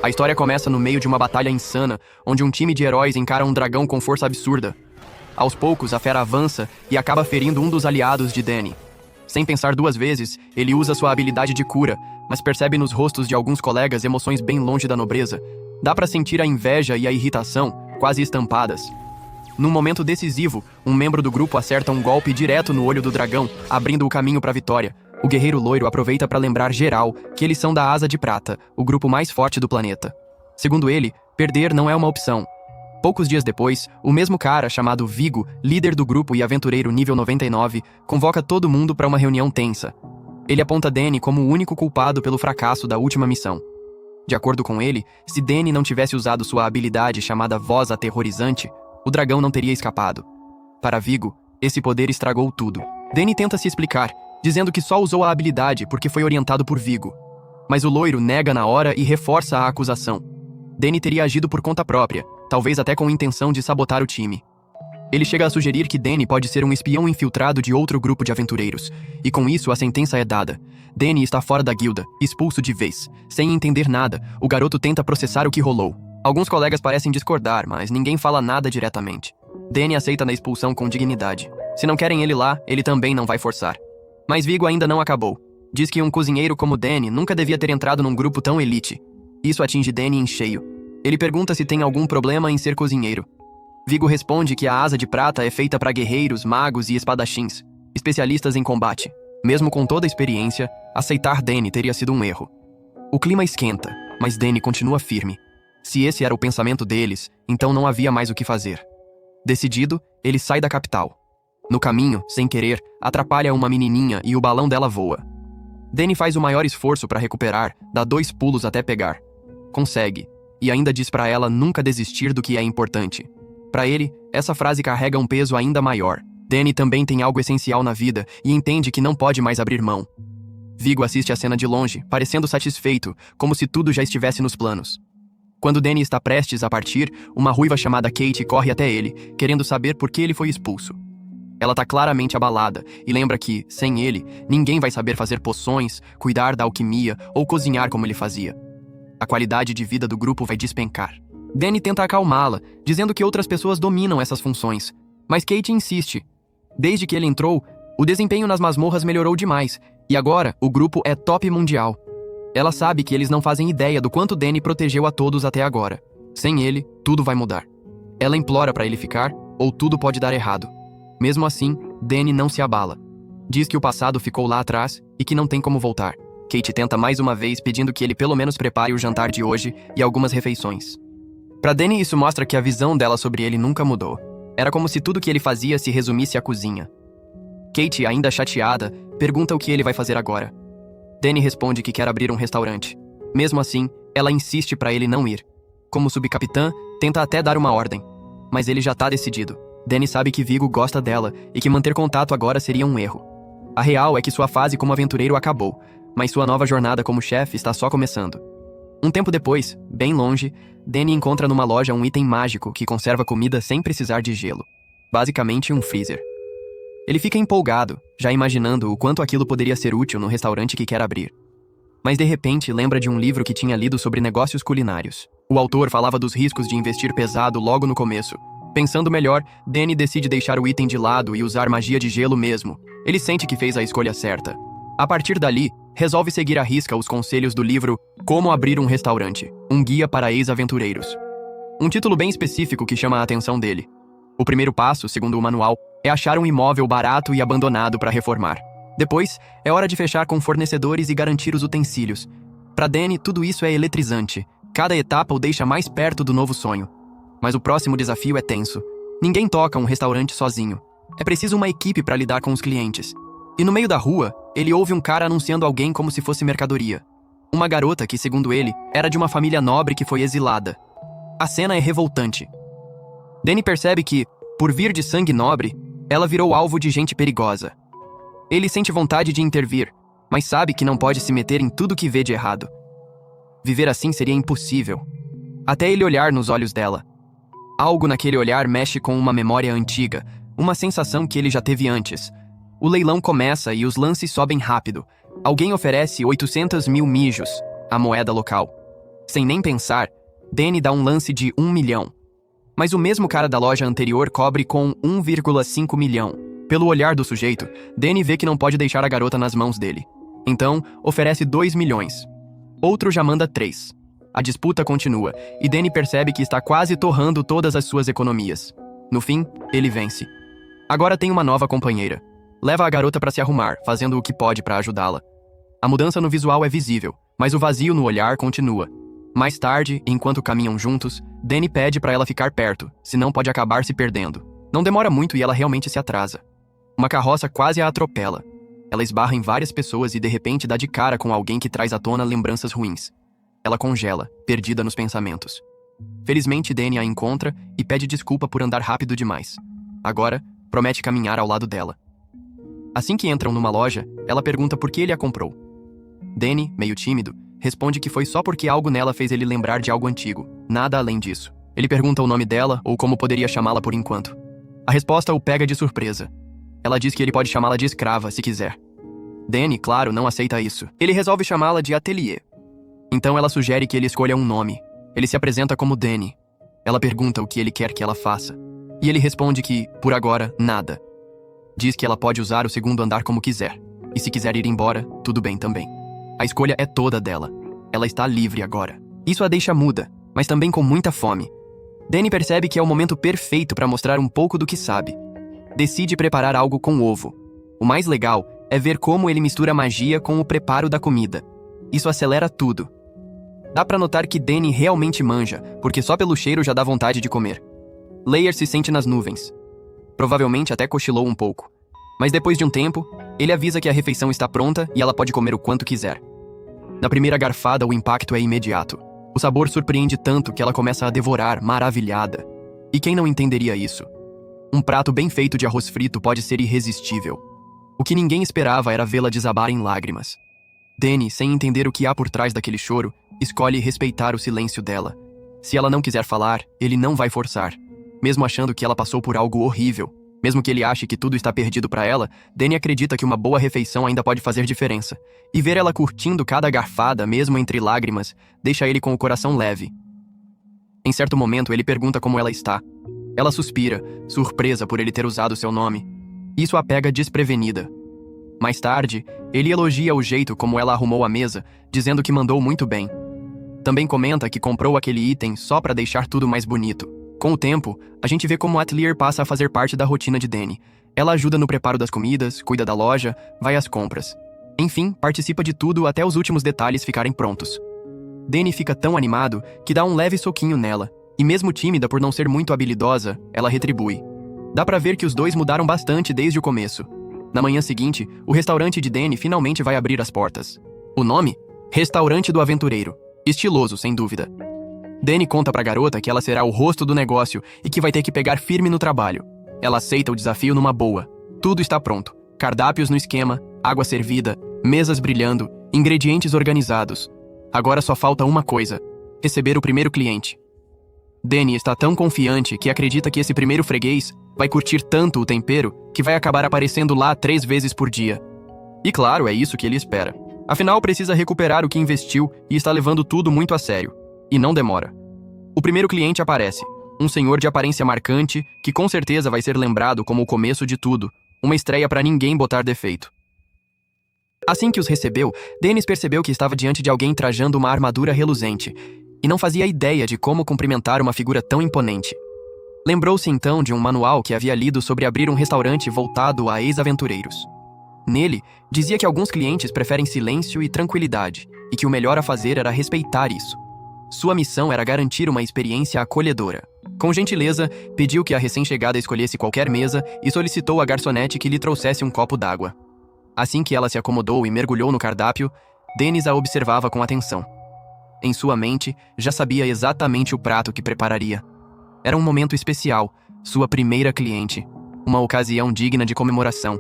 A história começa no meio de uma batalha insana, onde um time de heróis encara um dragão com força absurda. Aos poucos, a fera avança e acaba ferindo um dos aliados de Dany. Sem pensar duas vezes, ele usa sua habilidade de cura, mas percebe nos rostos de alguns colegas emoções bem longe da nobreza. Dá pra sentir a inveja e a irritação, quase estampadas. Num momento decisivo, um membro do grupo acerta um golpe direto no olho do dragão, abrindo o caminho pra vitória. O guerreiro loiro aproveita para lembrar geral que eles são da Asa de Prata, o grupo mais forte do planeta. Segundo ele, perder não é uma opção. Poucos dias depois, o mesmo cara, chamado Viggo, líder do grupo e aventureiro nível 99, convoca todo mundo para uma reunião tensa. Ele aponta Dany como o único culpado pelo fracasso da última missão. De acordo com ele, se Dany não tivesse usado sua habilidade chamada Voz Aterrorizante, o dragão não teria escapado. Para Viggo, esse poder estragou tudo. Dany tenta se explicar, dizendo que só usou a habilidade porque foi orientado por Viggo. Mas o loiro nega na hora e reforça a acusação. Dany teria agido por conta própria, talvez até com a intenção de sabotar o time. Ele chega a sugerir que Dany pode ser um espião infiltrado de outro grupo de aventureiros, e com isso a sentença é dada. Dany está fora da guilda, expulso de vez. Sem entender nada, o garoto tenta processar o que rolou. Alguns colegas parecem discordar, mas ninguém fala nada diretamente. Dany aceita na expulsão com dignidade. Se não querem ele lá, ele também não vai forçar. Mas Viggo ainda não acabou. Diz que um cozinheiro como Dany nunca devia ter entrado num grupo tão elite. Isso atinge Dany em cheio. Ele pergunta se tem algum problema em ser cozinheiro. Viggo responde que a Asa de Prata é feita para guerreiros, magos e espadachins, especialistas em combate. Mesmo com toda a experiência, aceitar Dany teria sido um erro. O clima esquenta, mas Dany continua firme. Se esse era o pensamento deles, então não havia mais o que fazer. Decidido, ele sai da capital. No caminho, sem querer, atrapalha uma menininha e o balão dela voa. Dany faz o maior esforço para recuperar, dá 2 pulos até pegar. Consegue, e ainda diz para ela nunca desistir do que é importante. Para ele, essa frase carrega um peso ainda maior. Dany também tem algo essencial na vida e entende que não pode mais abrir mão. Viggo assiste a cena de longe, parecendo satisfeito, como se tudo já estivesse nos planos. Quando Dany está prestes a partir, uma ruiva chamada Kate corre até ele, querendo saber por que ele foi expulso. Ela tá claramente abalada e lembra que, sem ele, ninguém vai saber fazer poções, cuidar da alquimia ou cozinhar como ele fazia. A qualidade de vida do grupo vai despencar. Dany tenta acalmá-la, dizendo que outras pessoas dominam essas funções, mas Kate insiste. Desde que ele entrou, o desempenho nas masmorras melhorou demais, e agora o grupo é top mundial. Ela sabe que eles não fazem ideia do quanto Dany protegeu a todos até agora. Sem ele, tudo vai mudar. Ela implora para ele ficar, ou tudo pode dar errado. Mesmo assim, Dany não se abala. Diz que o passado ficou lá atrás e que não tem como voltar. Kate tenta mais uma vez, pedindo que ele pelo menos prepare o jantar de hoje e algumas refeições. Para Dany, isso mostra que a visão dela sobre ele nunca mudou. Era como se tudo que ele fazia se resumisse à cozinha. Kate, ainda chateada, pergunta o que ele vai fazer agora. Dany responde que quer abrir um restaurante. Mesmo assim, ela insiste para ele não ir. Como subcapitã, tenta até dar uma ordem. Mas ele já tá decidido. Dany sabe que Viggo gosta dela e que manter contato agora seria um erro. A real é que sua fase como aventureiro acabou, mas sua nova jornada como chefe está só começando. Um tempo depois, bem longe, Dany encontra numa loja um item mágico que conserva comida sem precisar de gelo. Basicamente um freezer. Ele fica empolgado, já imaginando o quanto aquilo poderia ser útil no restaurante que quer abrir. Mas de repente lembra de um livro que tinha lido sobre negócios culinários. O autor falava dos riscos de investir pesado logo no começo. Pensando melhor, Dany decide deixar o item de lado e usar magia de gelo mesmo. Ele sente que fez a escolha certa. A partir dali, resolve seguir à risca os conselhos do livro Como Abrir um Restaurante, um guia para ex-aventureiros. Um título bem específico que chama a atenção dele. O primeiro passo, segundo o manual, é achar um imóvel barato e abandonado para reformar. Depois, é hora de fechar com fornecedores e garantir os utensílios. Para Dany, tudo isso é eletrizante. Cada etapa o deixa mais perto do novo sonho. Mas o próximo desafio é tenso. Ninguém toca um restaurante sozinho. É preciso uma equipe para lidar com os clientes. E no meio da rua, ele ouve um cara anunciando alguém como se fosse mercadoria. Uma garota que, segundo ele, era de uma família nobre que foi exilada. A cena é revoltante. Dany percebe que, por vir de sangue nobre, ela virou alvo de gente perigosa. Ele sente vontade de intervir, mas sabe que não pode se meter em tudo que vê de errado. Viver assim seria impossível. Até ele olhar nos olhos dela. Algo naquele olhar mexe com uma memória antiga, uma sensação que ele já teve antes. O leilão começa e os lances sobem rápido. Alguém oferece 800 mil mijos, a moeda local. Sem nem pensar, Danny dá um lance de 1 milhão. Mas o mesmo cara da loja anterior cobre com 1,5 milhão. Pelo olhar do sujeito, Danny vê que não pode deixar a garota nas mãos dele. Então, oferece 2 milhões. Outro já manda 3. A disputa continua, e Danny percebe que está quase torrando todas as suas economias. No fim, ele vence. Agora tem uma nova companheira. Leva a garota para se arrumar, fazendo o que pode para ajudá-la. A mudança no visual é visível, mas o vazio no olhar continua. Mais tarde, enquanto caminham juntos, Danny pede para ela ficar perto, senão pode acabar se perdendo. Não demora muito e ela realmente se atrasa. Uma carroça quase a atropela. Ela esbarra em várias pessoas e de repente dá de cara com alguém que traz à tona lembranças ruins. Ela congela, perdida nos pensamentos. Felizmente, Danny a encontra e pede desculpa por andar rápido demais. Agora, promete caminhar ao lado dela. Assim que entram numa loja, ela pergunta por que ele a comprou. Danny, meio tímido, responde que foi só porque algo nela fez ele lembrar de algo antigo, nada além disso. Ele pergunta o nome dela ou como poderia chamá-la por enquanto. A resposta o pega de surpresa. Ela diz que ele pode chamá-la de escrava, se quiser. Danny, claro, não aceita isso. Ele resolve chamá-la de Atelier. Então ela sugere que ele escolha um nome. Ele se apresenta como Danny. Ela pergunta o que ele quer que ela faça. E ele responde que, por agora, nada. Diz que ela pode usar o segundo andar como quiser. E se quiser ir embora, tudo bem também. A escolha é toda dela. Ela está livre agora. Isso a deixa muda, mas também com muita fome. Danny percebe que é o momento perfeito para mostrar um pouco do que sabe. Decide preparar algo com ovo. O mais legal é ver como ele mistura magia com o preparo da comida. Isso acelera tudo. Dá pra notar que Danny realmente manja, porque só pelo cheiro já dá vontade de comer. Layer se sente nas nuvens. Provavelmente até cochilou um pouco. Mas depois de um tempo, ele avisa que a refeição está pronta e ela pode comer o quanto quiser. Na primeira garfada, o impacto é imediato. O sabor surpreende tanto que ela começa a devorar, maravilhada. E quem não entenderia isso? Um prato bem feito de arroz frito pode ser irresistível. O que ninguém esperava era vê-la desabar em lágrimas. Danny, sem entender o que há por trás daquele choro, escolhe respeitar o silêncio dela. Se ela não quiser falar, ele não vai forçar. Mesmo achando que ela passou por algo horrível, mesmo que ele ache que tudo está perdido para ela, Danny acredita que uma boa refeição ainda pode fazer diferença. E ver ela curtindo cada garfada, mesmo entre lágrimas, deixa ele com o coração leve. Em certo momento, ele pergunta como ela está. Ela suspira, surpresa por ele ter usado seu nome. Isso a pega desprevenida. Mais tarde, ele elogia o jeito como ela arrumou a mesa, dizendo que mandou muito bem. Também comenta que comprou aquele item só para deixar tudo mais bonito. Com o tempo, a gente vê como Atelier passa a fazer parte da rotina de Danny. Ela ajuda no preparo das comidas, cuida da loja, vai às compras. Enfim, participa de tudo até os últimos detalhes ficarem prontos. Danny fica tão animado que dá um leve soquinho nela, e mesmo tímida por não ser muito habilidosa, ela retribui. Dá pra ver que os dois mudaram bastante desde o começo. Na manhã seguinte, o restaurante de Danny finalmente vai abrir as portas. O nome? Restaurante do Aventureiro. Estiloso, sem dúvida. Danny conta pra garota que ela será o rosto do negócio e que vai ter que pegar firme no trabalho. Ela aceita o desafio numa boa. Tudo está pronto. Cardápios no esquema, água servida, mesas brilhando, ingredientes organizados. Agora só falta uma coisa: receber o primeiro cliente. Danny está tão confiante que acredita que esse primeiro freguês vai curtir tanto o tempero que vai acabar aparecendo lá 3 vezes por dia. E claro, é isso que ele espera. Afinal, precisa recuperar o que investiu e está levando tudo muito a sério. E não demora. O primeiro cliente aparece. Um senhor de aparência marcante que com certeza vai ser lembrado como o começo de tudo. Uma estreia para ninguém botar defeito. Assim que os recebeu, Dennis percebeu que estava diante de alguém trajando uma armadura reluzente e não fazia ideia de como cumprimentar uma figura tão imponente. Lembrou-se então de um manual que havia lido sobre abrir um restaurante voltado a ex-aventureiros. Nele, dizia que alguns clientes preferem silêncio e tranquilidade, e que o melhor a fazer era respeitar isso. Sua missão era garantir uma experiência acolhedora. Com gentileza, pediu que a recém-chegada escolhesse qualquer mesa e solicitou à garçonete que lhe trouxesse um copo d'água. Assim que ela se acomodou e mergulhou no cardápio, Dennis a observava com atenção. Em sua mente, já sabia exatamente o prato que prepararia. Era um momento especial, sua primeira cliente, uma ocasião digna de comemoração.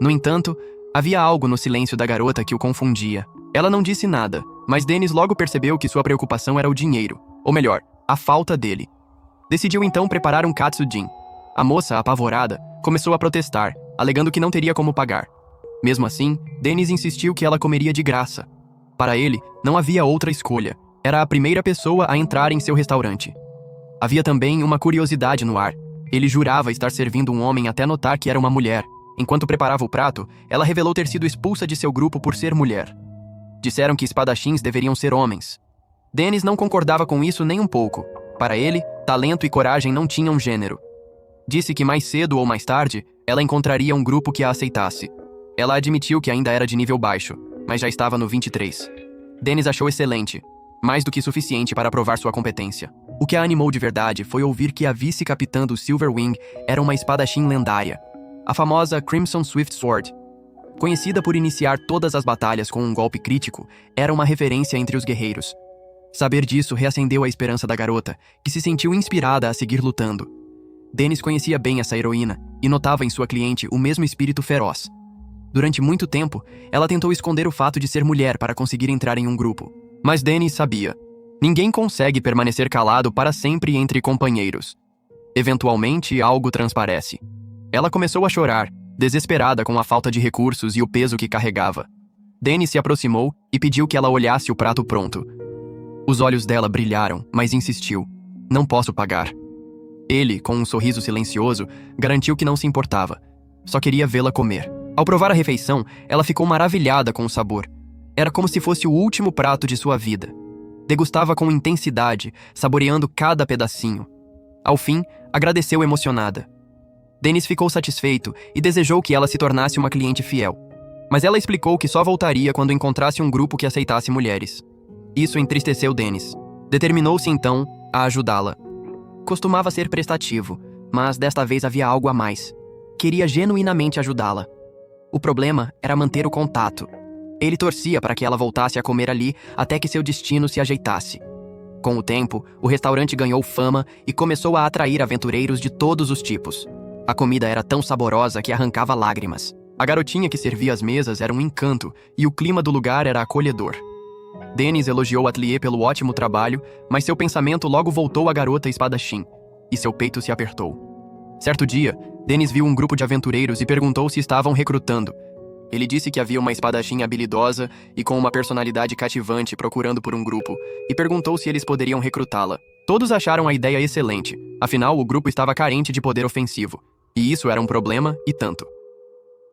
No entanto, havia algo no silêncio da garota que o confundia. Ela não disse nada, mas Dennis logo percebeu que sua preocupação era o dinheiro, ou melhor, a falta dele. Decidiu então preparar um katsudin. A moça, apavorada, começou a protestar, alegando que não teria como pagar. Mesmo assim, Dennis insistiu que ela comeria de graça. Para ele, não havia outra escolha. Era a primeira pessoa a entrar em seu restaurante. Havia também uma curiosidade no ar. Ele jurava estar servindo um homem até notar que era uma mulher. Enquanto preparava o prato, ela revelou ter sido expulsa de seu grupo por ser mulher. Disseram que espadachins deveriam ser homens. Dennis não concordava com isso nem um pouco. Para ele, talento e coragem não tinham gênero. Disse que mais cedo ou mais tarde, ela encontraria um grupo que a aceitasse. Ela admitiu que ainda era de nível baixo, mas já estava no 23. Dennis achou excelente, mais do que suficiente para provar sua competência. O que a animou de verdade foi ouvir que a vice-capitã do Silverwing era uma espadachim lendária, a famosa Crimson Swift Sword. Conhecida por iniciar todas as batalhas com um golpe crítico, era uma referência entre os guerreiros. Saber disso reacendeu a esperança da garota, que se sentiu inspirada a seguir lutando. Dennis conhecia bem essa heroína e notava em sua cliente o mesmo espírito feroz. Durante muito tempo, ela tentou esconder o fato de ser mulher para conseguir entrar em um grupo. Mas Dennis sabia. Ninguém consegue permanecer calado para sempre entre companheiros. Eventualmente, algo transparece. Ela começou a chorar, desesperada com a falta de recursos e o peso que carregava. Dennis se aproximou e pediu que ela olhasse o prato pronto. Os olhos dela brilharam, mas insistiu. Não posso pagar. Ele, com um sorriso silencioso, garantiu que não se importava. Só queria vê-la comer. Ao provar a refeição, ela ficou maravilhada com o sabor. Era como se fosse o último prato de sua vida. Degustava com intensidade, saboreando cada pedacinho. Ao fim, agradeceu emocionada. Dennis ficou satisfeito e desejou que ela se tornasse uma cliente fiel. Mas ela explicou que só voltaria quando encontrasse um grupo que aceitasse mulheres. Isso entristeceu Dennis. Determinou-se então a ajudá-la. Costumava ser prestativo, mas desta vez havia algo a mais. Queria genuinamente ajudá-la. O problema era manter o contato. Ele torcia para que ela voltasse a comer ali até que seu destino se ajeitasse. Com o tempo, o restaurante ganhou fama e começou a atrair aventureiros de todos os tipos. A comida era tão saborosa que arrancava lágrimas. A garotinha que servia as mesas era um encanto e o clima do lugar era acolhedor. Dennis elogiou Atelier pelo ótimo trabalho, mas seu pensamento logo voltou à garota espadachim, e seu peito se apertou. Certo dia, Dennis viu um grupo de aventureiros e perguntou se estavam recrutando. Ele disse que havia uma espadachim habilidosa e com uma personalidade cativante procurando por um grupo, e perguntou se eles poderiam recrutá-la. Todos acharam a ideia excelente, afinal o grupo estava carente de poder ofensivo, e isso era um problema e tanto.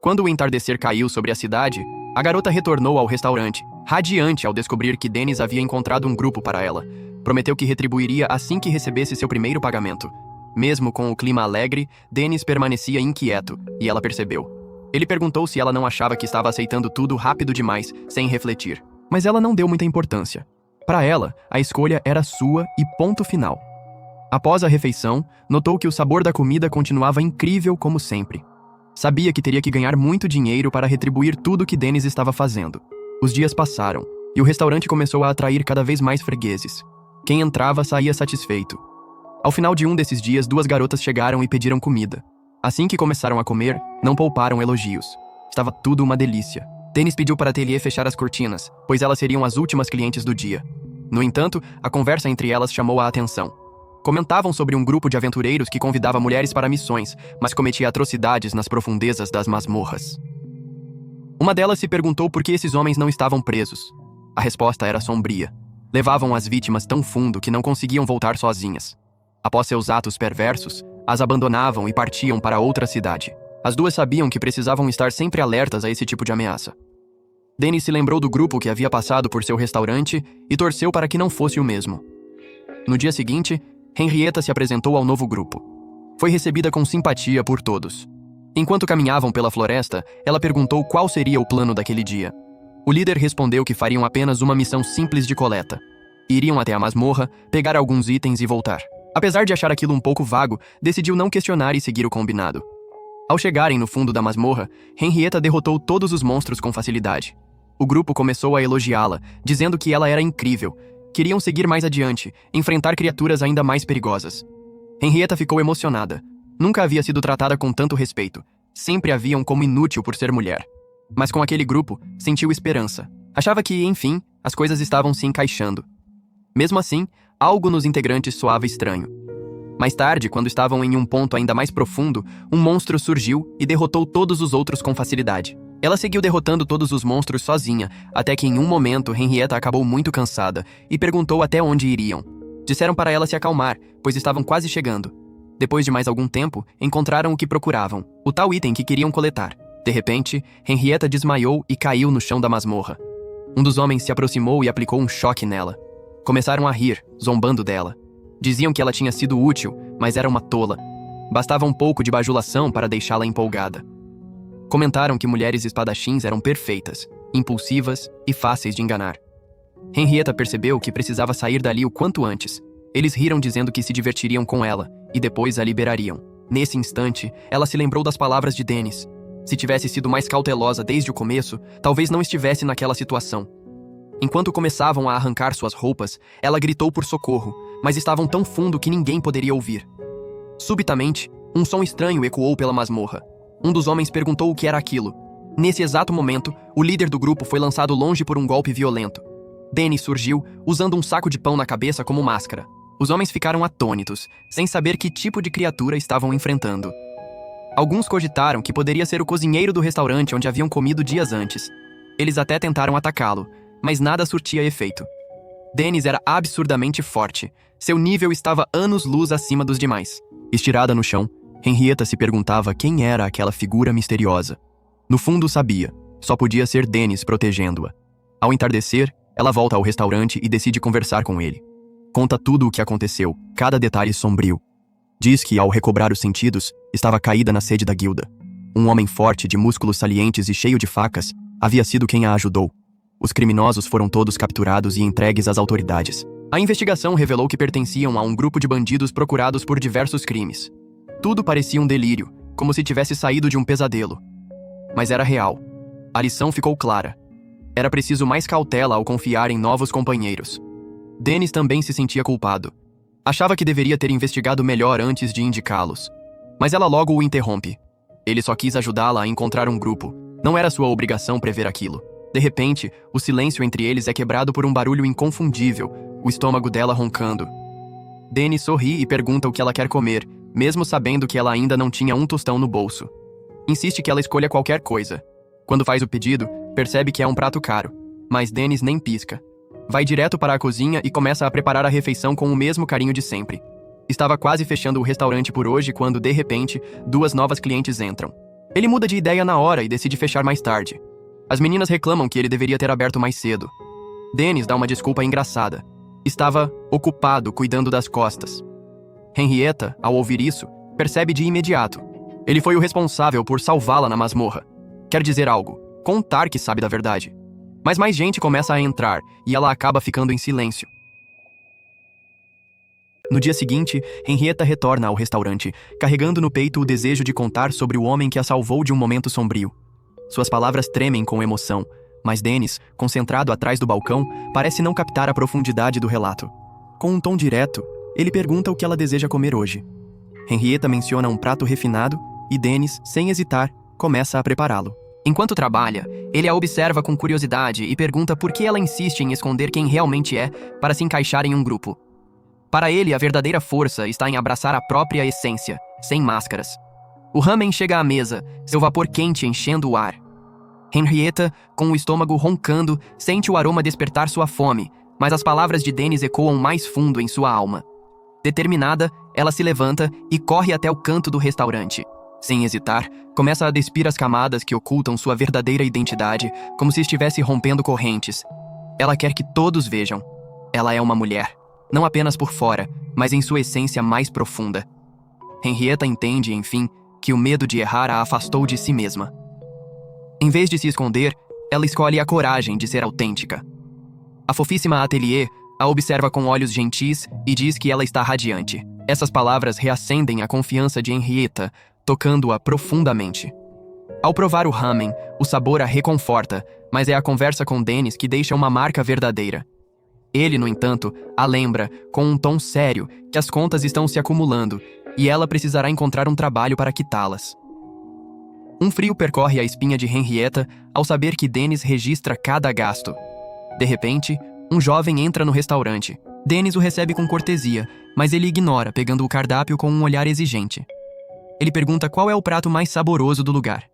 Quando o entardecer caiu sobre a cidade, a garota retornou ao restaurante, radiante ao descobrir que Dennis havia encontrado um grupo para ela. Prometeu que retribuiria assim que recebesse seu primeiro pagamento. Mesmo com o clima alegre, Dennis permanecia inquieto, e ela percebeu. Ele perguntou se ela não achava que estava aceitando tudo rápido demais, sem refletir. Mas ela não deu muita importância. Para ela, a escolha era sua e ponto final. Após a refeição, notou que o sabor da comida continuava incrível como sempre. Sabia que teria que ganhar muito dinheiro para retribuir tudo que Dennis estava fazendo. Os dias passaram, e o restaurante começou a atrair cada vez mais fregueses. Quem entrava saía satisfeito. Ao final de um desses dias, 2 garotas chegaram e pediram comida. Assim que começaram a comer, não pouparam elogios. Estava tudo uma delícia. Dennis pediu para Atelier fechar as cortinas, pois elas seriam as últimas clientes do dia. No entanto, a conversa entre elas chamou a atenção. Comentavam sobre um grupo de aventureiros que convidava mulheres para missões, mas cometia atrocidades nas profundezas das masmorras. Uma delas se perguntou por que esses homens não estavam presos. A resposta era sombria. Levavam as vítimas tão fundo que não conseguiam voltar sozinhas. Após seus atos perversos, as abandonavam e partiam para outra cidade. As 2 sabiam que precisavam estar sempre alertas a esse tipo de ameaça. Dennis se lembrou do grupo que havia passado por seu restaurante e torceu para que não fosse o mesmo. No dia seguinte, Henrietta se apresentou ao novo grupo. Foi recebida com simpatia por todos. Enquanto caminhavam pela floresta, ela perguntou qual seria o plano daquele dia. O líder respondeu que fariam apenas uma missão simples de coleta. Iriam até a masmorra, pegar alguns itens e voltar. Apesar de achar aquilo um pouco vago, decidiu não questionar e seguir o combinado. Ao chegarem no fundo da masmorra, Henrietta derrotou todos os monstros com facilidade. O grupo começou a elogiá-la, dizendo que ela era incrível. Queriam seguir mais adiante, enfrentar criaturas ainda mais perigosas. Henrietta ficou emocionada. Nunca havia sido tratada com tanto respeito. Sempre a viam como inútil por ser mulher. Mas com aquele grupo, sentiu esperança. Achava que, enfim, as coisas estavam se encaixando. Mesmo assim, algo nos integrantes soava estranho. Mais tarde, quando estavam em um ponto ainda mais profundo, um monstro surgiu e derrotou todos os outros com facilidade. Ela seguiu derrotando todos os monstros sozinha, até que em um momento Henrietta acabou muito cansada e perguntou até onde iriam. Disseram para ela se acalmar, pois estavam quase chegando. Depois de mais algum tempo, encontraram o que procuravam, o tal item que queriam coletar. De repente, Henrietta desmaiou e caiu no chão da masmorra. Um dos homens se aproximou e aplicou um choque nela. Começaram a rir, zombando dela. Diziam que ela tinha sido útil, mas era uma tola. Bastava um pouco de bajulação para deixá-la empolgada. Comentaram que mulheres espadachins eram perfeitas, impulsivas e fáceis de enganar. Henrietta percebeu que precisava sair dali o quanto antes. Eles riram dizendo que se divertiriam com ela e depois a liberariam. Nesse instante, ela se lembrou das palavras de Dennis. Se tivesse sido mais cautelosa desde o começo, talvez não estivesse naquela situação. Enquanto começavam a arrancar suas roupas, ela gritou por socorro, mas estavam tão fundo que ninguém poderia ouvir. Subitamente, um som estranho ecoou pela masmorra. Um dos homens perguntou o que era aquilo. Nesse exato momento, o líder do grupo foi lançado longe por um golpe violento. Dennis surgiu, usando um saco de pão na cabeça como máscara. Os homens ficaram atônitos, sem saber que tipo de criatura estavam enfrentando. Alguns cogitaram que poderia ser o cozinheiro do restaurante onde haviam comido dias antes. Eles até tentaram atacá-lo, mas nada surtia efeito. Dennis era absurdamente forte. Seu nível estava anos-luz acima dos demais. Estirada no chão, Henrietta se perguntava quem era aquela figura misteriosa. No fundo sabia, só podia ser Dennis protegendo-a. Ao entardecer, ela volta ao restaurante e decide conversar com ele. Conta tudo o que aconteceu, cada detalhe sombrio. Diz que, ao recobrar os sentidos, estava caída na sede da guilda. Um homem forte, de músculos salientes e cheio de facas, havia sido quem a ajudou. Os criminosos foram todos capturados e entregues às autoridades. A investigação revelou que pertenciam a um grupo de bandidos procurados por diversos crimes. Tudo parecia um delírio, como se tivesse saído de um pesadelo. Mas era real. A lição ficou clara. Era preciso mais cautela ao confiar em novos companheiros. Dennis também se sentia culpado. Achava que deveria ter investigado melhor antes de indicá-los. Mas ela logo o interrompe. Ele só quis ajudá-la a encontrar um grupo. Não era sua obrigação prever aquilo. De repente, o silêncio entre eles é quebrado por um barulho inconfundível, o estômago dela roncando. Dennis sorri e pergunta o que ela quer comer, mesmo sabendo que ela ainda não tinha um tostão no bolso. Insiste que ela escolha qualquer coisa. Quando faz o pedido, percebe que é um prato caro, mas Dennis nem pisca. Vai direto para a cozinha e começa a preparar a refeição com o mesmo carinho de sempre. Estava quase fechando o restaurante por hoje quando, de repente, 2 novas clientes entram. Ele muda de ideia na hora e decide fechar mais tarde. As meninas reclamam que ele deveria ter aberto mais cedo. Dennis dá uma desculpa engraçada. Estava ocupado cuidando das costas. Henrietta, ao ouvir isso, percebe de imediato. Ele foi o responsável por salvá-la na masmorra. Quer dizer algo, contar que sabe da verdade. Mas mais gente começa a entrar e ela acaba ficando em silêncio. No dia seguinte, Henrietta retorna ao restaurante, carregando no peito o desejo de contar sobre o homem que a salvou de um momento sombrio. Suas palavras tremem com emoção, mas Dennis, concentrado atrás do balcão, parece não captar a profundidade do relato. Com um tom direto, ele pergunta o que ela deseja comer hoje. Henrietta menciona um prato refinado e Dennis, sem hesitar, começa a prepará-lo. Enquanto trabalha, ele a observa com curiosidade e pergunta por que ela insiste em esconder quem realmente é para se encaixar em um grupo. Para ele, a verdadeira força está em abraçar a própria essência, sem máscaras. O ramen chega à mesa, seu vapor quente enchendo o ar. Henrietta, com o estômago roncando, sente o aroma despertar sua fome, mas as palavras de Dennis ecoam mais fundo em sua alma. Determinada, ela se levanta e corre até o canto do restaurante. Sem hesitar, começa a despir as camadas que ocultam sua verdadeira identidade, como se estivesse rompendo correntes. Ela quer que todos vejam. Ela é uma mulher, não apenas por fora, mas em sua essência mais profunda. Henrietta entende, enfim, que o medo de errar a afastou de si mesma. Em vez de se esconder, ela escolhe a coragem de ser autêntica. A fofíssima Atelier a observa com olhos gentis e diz que ela está radiante. Essas palavras reacendem a confiança de Henrietta, tocando-a profundamente. Ao provar o ramen, o sabor a reconforta, mas é a conversa com Dennis que deixa uma marca verdadeira. Ele, no entanto, a lembra, com um tom sério, que as contas estão se acumulando e ela precisará encontrar um trabalho para quitá-las. Um frio percorre a espinha de Henrietta ao saber que Dennis registra cada gasto. De repente, um jovem entra no restaurante. Dennis o recebe com cortesia, mas ele ignora, pegando o cardápio com um olhar exigente. Ele pergunta qual é o prato mais saboroso do lugar.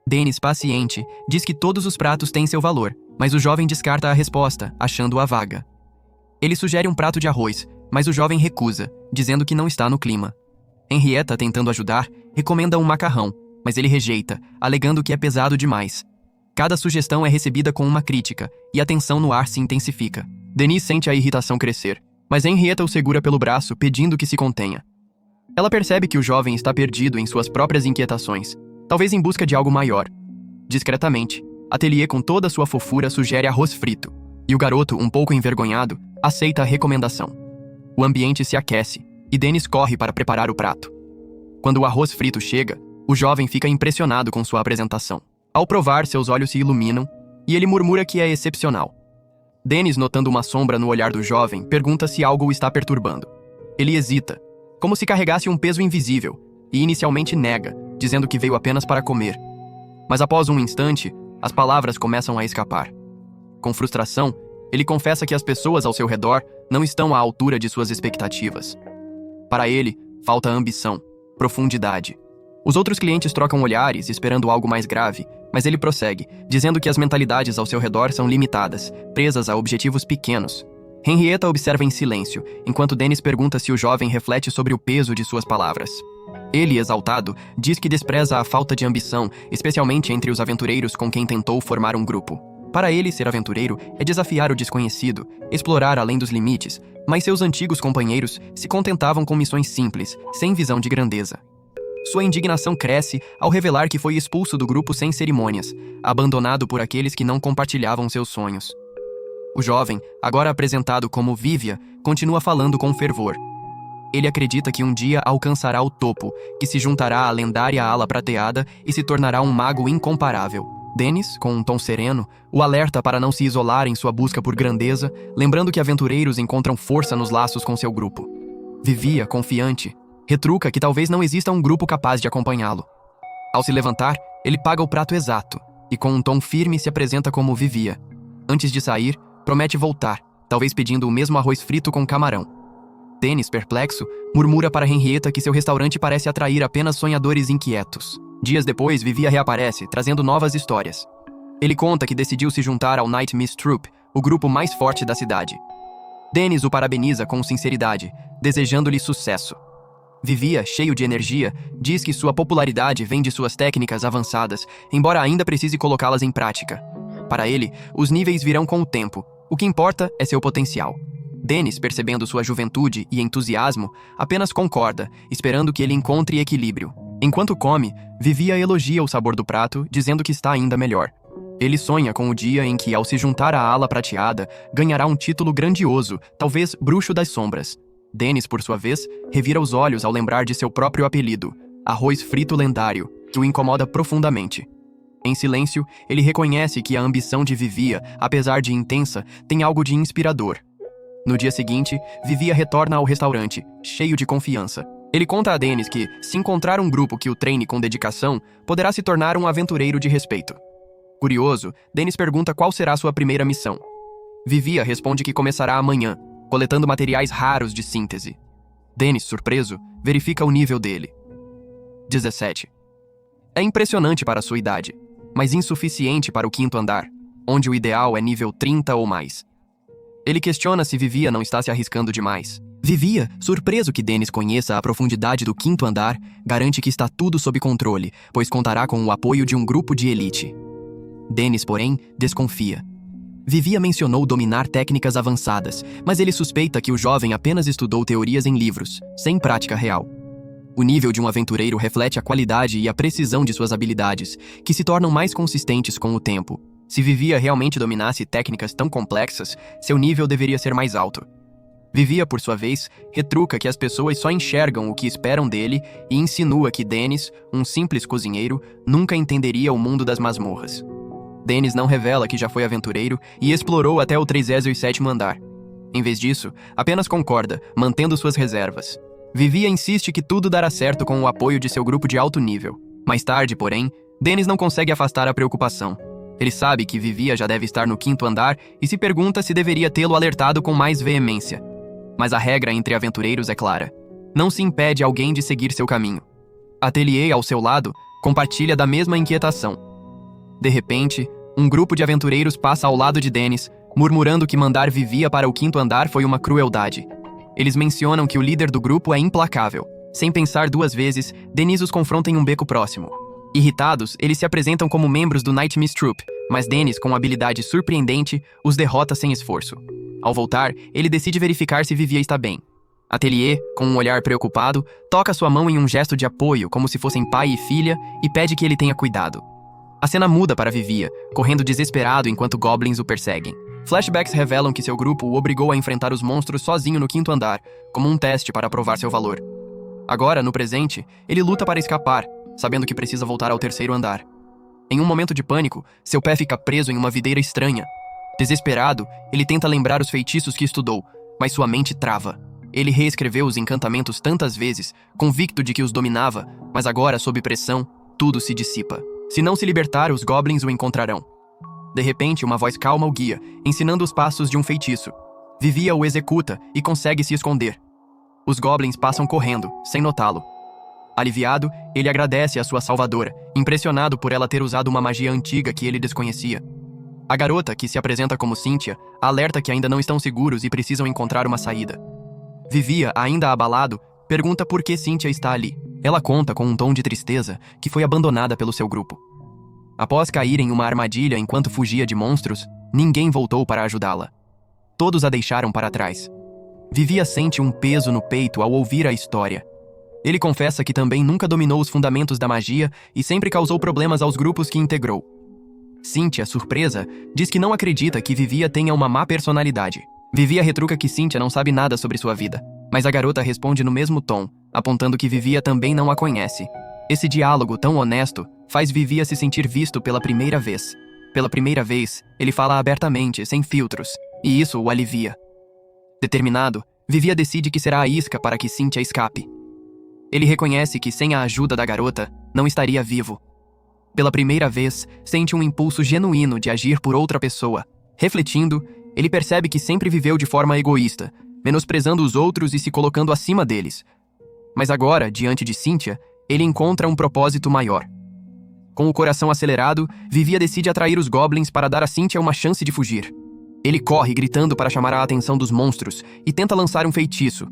Dennis, paciente, diz que todos os pratos têm seu valor, mas o jovem descarta a resposta, achando-a vaga. Ele sugere um prato de arroz, mas o jovem recusa, dizendo que não está no clima. Henrietta, tentando ajudar, recomenda um macarrão, mas ele rejeita, alegando que é pesado demais. Cada sugestão é recebida com uma crítica, e a tensão no ar se intensifica. Dennis sente a irritação crescer, mas Henrietta o segura pelo braço, pedindo que se contenha. Ela percebe que o jovem está perdido em suas próprias inquietações, talvez em busca de algo maior. Discretamente, Atelier, com toda a sua fofura, sugere arroz frito, e o garoto, um pouco envergonhado, aceita a recomendação. O ambiente se aquece, e Dennis corre para preparar o prato. Quando o arroz frito chega, o jovem fica impressionado com sua apresentação. Ao provar, seus olhos se iluminam, e ele murmura que é excepcional. Dennis, notando uma sombra no olhar do jovem, pergunta se algo o está perturbando. Ele hesita, como se carregasse um peso invisível, e inicialmente nega, dizendo que veio apenas para comer. Mas após um instante, as palavras começam a escapar. Com frustração, ele confessa que as pessoas ao seu redor não estão à altura de suas expectativas. Para ele, falta ambição, profundidade. Os outros clientes trocam olhares, esperando algo mais grave, mas ele prossegue, dizendo que as mentalidades ao seu redor são limitadas, presas a objetivos pequenos. Henrietta observa em silêncio, enquanto Dennis pergunta se o jovem reflete sobre o peso de suas palavras. Ele, exaltado, diz que despreza a falta de ambição, especialmente entre os aventureiros com quem tentou formar um grupo. Para ele, ser aventureiro é desafiar o desconhecido, explorar além dos limites, mas seus antigos companheiros se contentavam com missões simples, sem visão de grandeza. Sua indignação cresce ao revelar que foi expulso do grupo sem cerimônias, abandonado por aqueles que não compartilhavam seus sonhos. O jovem, agora apresentado como Vivia, continua falando com fervor. Ele acredita que um dia alcançará o topo, que se juntará à lendária ala prateada e se tornará um mago incomparável. Dennis, com um tom sereno, o alerta para não se isolar em sua busca por grandeza, lembrando que aventureiros encontram força nos laços com seu grupo. Vivia, confiante, retruca que talvez não exista um grupo capaz de acompanhá-lo. Ao se levantar, ele paga o prato exato e, com um tom firme, se apresenta como Vivia. Antes de sair, promete voltar, talvez pedindo o mesmo arroz frito com camarão. Dennis, perplexo, murmura para Henrietta que seu restaurante parece atrair apenas sonhadores inquietos. Dias depois, Vivia reaparece, trazendo novas histórias. Ele conta que decidiu se juntar ao Night Mist Troop, o grupo mais forte da cidade. Dennis o parabeniza com sinceridade, desejando-lhe sucesso. Vivia, cheio de energia, diz que sua popularidade vem de suas técnicas avançadas, embora ainda precise colocá-las em prática. Para ele, os níveis virão com o tempo. O que importa é seu potencial. Dennis, percebendo sua juventude e entusiasmo, apenas concorda, esperando que ele encontre equilíbrio. Enquanto come, Vivia elogia o sabor do prato, dizendo que está ainda melhor. Ele sonha com o dia em que, ao se juntar à ala prateada, ganhará um título grandioso, talvez Bruxo das Sombras. Dennis, por sua vez, revira os olhos ao lembrar de seu próprio apelido, Arroz Frito Lendário, que o incomoda profundamente. Em silêncio, ele reconhece que a ambição de Vivia, apesar de intensa, tem algo de inspirador. No dia seguinte, Vivia retorna ao restaurante, cheio de confiança. Ele conta a Dennis que, se encontrar um grupo que o treine com dedicação, poderá se tornar um aventureiro de respeito. Curioso, Dennis pergunta qual será sua primeira missão. Vivia responde que começará amanhã, coletando materiais raros de síntese. Dennis, surpreso, verifica o nível dele. 17. É impressionante para sua idade, mas insuficiente para o 5º andar, onde o ideal é nível 30 ou mais. Ele questiona se Vivia não está se arriscando demais. Vivia, surpreso que Dennis conheça a profundidade do 5º andar, garante que está tudo sob controle, pois contará com o apoio de um grupo de elite. Dennis, porém, desconfia. Vivia mencionou dominar técnicas avançadas, mas ele suspeita que o jovem apenas estudou teorias em livros, sem prática real. O nível de um aventureiro reflete a qualidade e a precisão de suas habilidades, que se tornam mais consistentes com o tempo. Se Vivia realmente dominasse técnicas tão complexas, seu nível deveria ser mais alto. Vivia, por sua vez, retruca que as pessoas só enxergam o que esperam dele e insinua que Dennis, um simples cozinheiro, nunca entenderia o mundo das masmorras. Dennis não revela que já foi aventureiro e explorou até o 37º andar. Em vez disso, apenas concorda, mantendo suas reservas. Vivia insiste que tudo dará certo com o apoio de seu grupo de alto nível. Mais tarde, porém, Dennis não consegue afastar a preocupação. Ele sabe que Vivia já deve estar no 5º andar e se pergunta se deveria tê-lo alertado com mais veemência. Mas a regra entre aventureiros é clara. Não se impede alguém de seguir seu caminho. Atelier, ao seu lado, compartilha da mesma inquietação. De repente, um grupo de aventureiros passa ao lado de Dennis, murmurando que mandar Vivia para o 5º andar foi uma crueldade. Eles mencionam que o líder do grupo é implacável. Sem pensar 2 vezes, Dennis os confronta em um beco próximo. Irritados, eles se apresentam como membros do Nightmare Troop, mas Dennis, com uma habilidade surpreendente, os derrota sem esforço. Ao voltar, ele decide verificar se Vivia está bem. Atelier, com um olhar preocupado, toca sua mão em um gesto de apoio, como se fossem pai e filha, e pede que ele tenha cuidado. A cena muda para Vivia, correndo desesperado enquanto goblins o perseguem. Flashbacks revelam que seu grupo o obrigou a enfrentar os monstros sozinho no 5º andar, como um teste para provar seu valor. Agora, no presente, ele luta para escapar, sabendo que precisa voltar ao 3º andar. Em um momento de pânico, seu pé fica preso em uma videira estranha. Desesperado, ele tenta lembrar os feitiços que estudou, mas sua mente trava. Ele reescreveu os encantamentos tantas vezes, convicto de que os dominava, mas agora, sob pressão, tudo se dissipa. Se não se libertar, os goblins o encontrarão. De repente, uma voz calma o guia, ensinando os passos de um feitiço. Vivia o executa e consegue se esconder. Os goblins passam correndo, sem notá-lo. Aliviado, ele agradece a sua salvadora, impressionado por ela ter usado uma magia antiga que ele desconhecia. A garota, que se apresenta como Cynthia, alerta que ainda não estão seguros e precisam encontrar uma saída. Vivia, ainda abalado, pergunta por que Cynthia está ali. Ela conta com um tom de tristeza que foi abandonada pelo seu grupo. Após cair em uma armadilha enquanto fugia de monstros, ninguém voltou para ajudá-la. Todos a deixaram para trás. Vivia sente um peso no peito ao ouvir a história. Ele confessa que também nunca dominou os fundamentos da magia e sempre causou problemas aos grupos que integrou. Cynthia, surpresa, diz que não acredita que Vivia tenha uma má personalidade. Vivia retruca que Cynthia não sabe nada sobre sua vida, mas a garota responde no mesmo tom, apontando que Vivia também não a conhece. Esse diálogo tão honesto faz Vivia se sentir visto pela primeira vez. Pela primeira vez, ele fala abertamente, sem filtros, e isso o alivia. Determinado, Vivia decide que será a isca para que Cynthia escape. Ele reconhece que sem a ajuda da garota, não estaria vivo. Pela primeira vez, sente um impulso genuíno de agir por outra pessoa. Refletindo, ele percebe que sempre viveu de forma egoísta, menosprezando os outros e se colocando acima deles. Mas agora, diante de Cynthia, ele encontra um propósito maior. Com o coração acelerado, Vivia decide atrair os goblins para dar a Cynthia uma chance de fugir. Ele corre gritando para chamar a atenção dos monstros e tenta lançar um feitiço.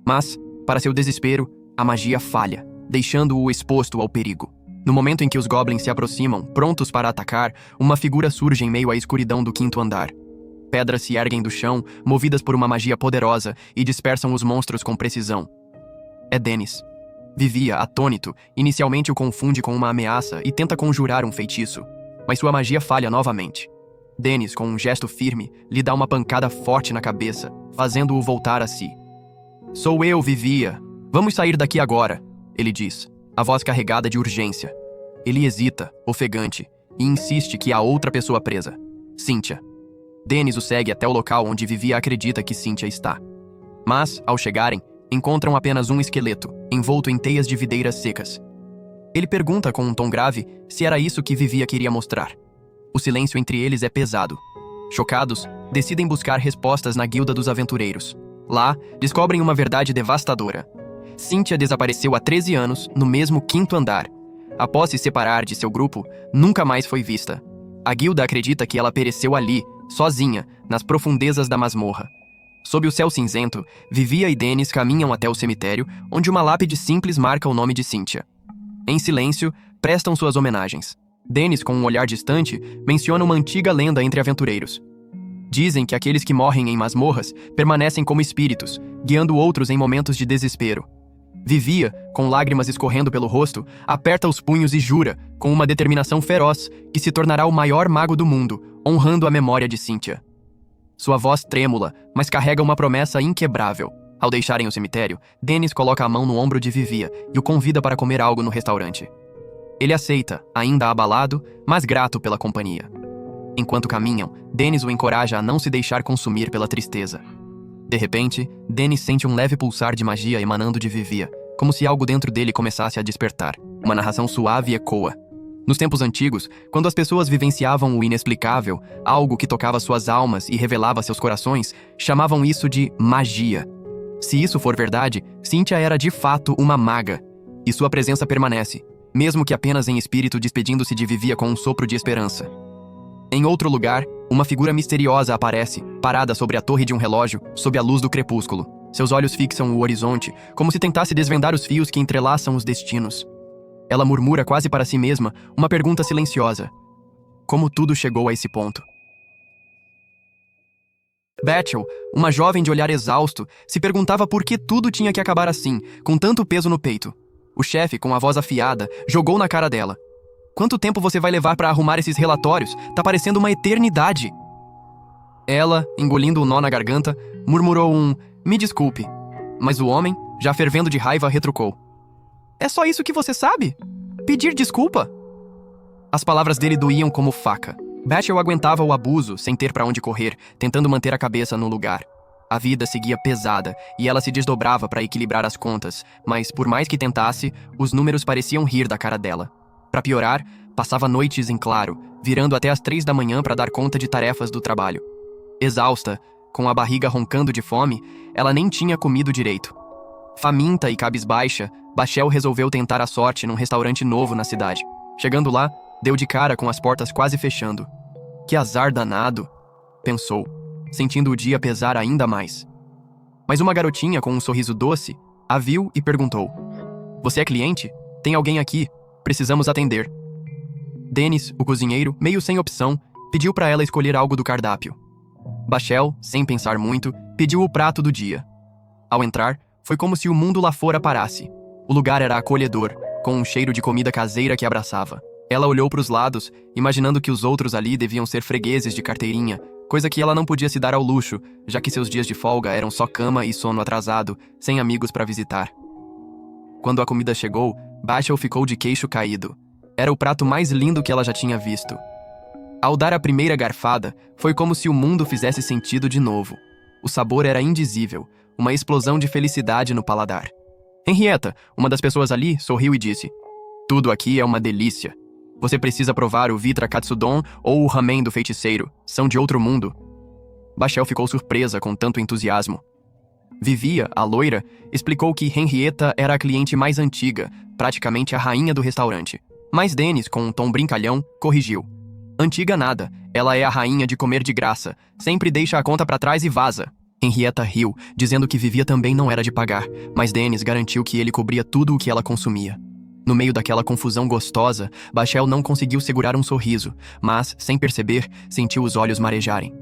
Mas, para seu desespero, a magia falha, deixando-o exposto ao perigo. No momento em que os goblins se aproximam, prontos para atacar, uma figura surge em meio à escuridão do 5º andar. Pedras se erguem do chão, movidas por uma magia poderosa, e dispersam os monstros com precisão. É Dennis. Vivia, atônito, inicialmente o confunde com uma ameaça e tenta conjurar um feitiço, mas sua magia falha novamente. Dennis, com um gesto firme, lhe dá uma pancada forte na cabeça, fazendo-o voltar a si. "Sou eu, Vivia. Vamos sair daqui agora", ele diz, a voz carregada de urgência. Ele hesita, ofegante, e insiste que há outra pessoa presa. Cynthia. Dennis o segue até o local onde Vivia acredita que Cynthia está. Mas, ao chegarem, encontram apenas um esqueleto, envolto em teias de videiras secas. Ele pergunta com um tom grave se era isso que Vivia queria mostrar. O silêncio entre eles é pesado. Chocados, decidem buscar respostas na Guilda dos Aventureiros. Lá, descobrem uma verdade devastadora. Cynthia desapareceu há 13 anos, no mesmo 5º andar. Após se separar de seu grupo, nunca mais foi vista. A guilda acredita que ela pereceu ali, sozinha, nas profundezas da masmorra. Sob o céu cinzento, Vivia e Dennis caminham até o cemitério, onde uma lápide simples marca o nome de Cynthia. Em silêncio, prestam suas homenagens. Dennis, com um olhar distante, menciona uma antiga lenda entre aventureiros. Dizem que aqueles que morrem em masmorras permanecem como espíritos, guiando outros em momentos de desespero. Vivia, com lágrimas escorrendo pelo rosto, aperta os punhos e jura, com uma determinação feroz, que se tornará o maior mago do mundo, honrando a memória de Cynthia. Sua voz trêmula, mas carrega uma promessa inquebrável. Ao deixarem o cemitério, Dennis coloca a mão no ombro de Vivia e o convida para comer algo no restaurante. Ele aceita, ainda abalado, mas grato pela companhia. Enquanto caminham, Dennis o encoraja a não se deixar consumir pela tristeza. De repente, Dennis sente um leve pulsar de magia emanando de Vivia, como se algo dentro dele começasse a despertar. Uma narração suave ecoa. Nos tempos antigos, quando as pessoas vivenciavam o inexplicável, algo que tocava suas almas e revelava seus corações, chamavam isso de magia. Se isso for verdade, Cynthia era de fato uma maga, e sua presença permanece, mesmo que apenas em espírito, despedindo-se de Vivia com um sopro de esperança. Em outro lugar, uma figura misteriosa aparece, parada sobre a torre de um relógio, sob a luz do crepúsculo. Seus olhos fixam o horizonte, como se tentasse desvendar os fios que entrelaçam os destinos. Ela murmura quase para si mesma uma pergunta silenciosa. Como tudo chegou a esse ponto? Bachel, uma jovem de olhar exausto, se perguntava por que tudo tinha que acabar assim, com tanto peso no peito. O chefe, com a voz afiada, jogou na cara dela. Quanto tempo você vai levar para arrumar esses relatórios? Tá parecendo uma eternidade. Ela, engolindo o nó na garganta, murmurou me desculpe. Mas o homem, já fervendo de raiva, retrucou. É só isso que você sabe? Pedir desculpa? As palavras dele doíam como faca. Bachel aguentava o abuso, sem ter para onde correr, tentando manter a cabeça no lugar. A vida seguia pesada, e ela se desdobrava para equilibrar as contas, mas por mais que tentasse, os números pareciam rir da cara dela. Para piorar, passava noites em claro, virando até às 3 da manhã para dar conta de tarefas do trabalho. Exausta, com a barriga roncando de fome, ela nem tinha comido direito. Faminta e cabisbaixa, Bachel resolveu tentar a sorte num restaurante novo na cidade. Chegando lá, deu de cara com as portas quase fechando. Que azar danado, pensou, sentindo o dia pesar ainda mais. Mas uma garotinha com um sorriso doce a viu e perguntou. Você é cliente? Tem alguém aqui. Precisamos atender. Dennis, o cozinheiro, meio sem opção, pediu para ela escolher algo do cardápio. Bachel, sem pensar muito, pediu o prato do dia. Ao entrar, foi como se o mundo lá fora parasse. O lugar era acolhedor, com um cheiro de comida caseira que abraçava. Ela olhou para os lados, imaginando que os outros ali deviam ser fregueses de carteirinha, coisa que ela não podia se dar ao luxo, já que seus dias de folga eram só cama e sono atrasado, sem amigos para visitar. Quando a comida chegou, Bachel ficou de queixo caído. Era o prato mais lindo que ela já tinha visto. Ao dar a primeira garfada, foi como se o mundo fizesse sentido de novo. O sabor era indizível, uma explosão de felicidade no paladar. Henrietta, uma das pessoas ali, sorriu e disse: Tudo aqui é uma delícia. Você precisa provar o Vitra Katsudon ou o ramen do feiticeiro. São de outro mundo. Bachel ficou surpresa com tanto entusiasmo. Vivia, a loira, explicou que Henrietta era a cliente mais antiga, praticamente a rainha do restaurante. Mas Dennis, com um tom brincalhão, corrigiu. Antiga nada, ela é a rainha de comer de graça. Sempre deixa a conta pra trás e vaza. Henrietta riu, dizendo que Vivia também não era de pagar, mas Dennis garantiu que ele cobria tudo o que ela consumia. No meio daquela confusão gostosa, Bachel não conseguiu segurar um sorriso, mas, sem perceber, sentiu os olhos marejarem.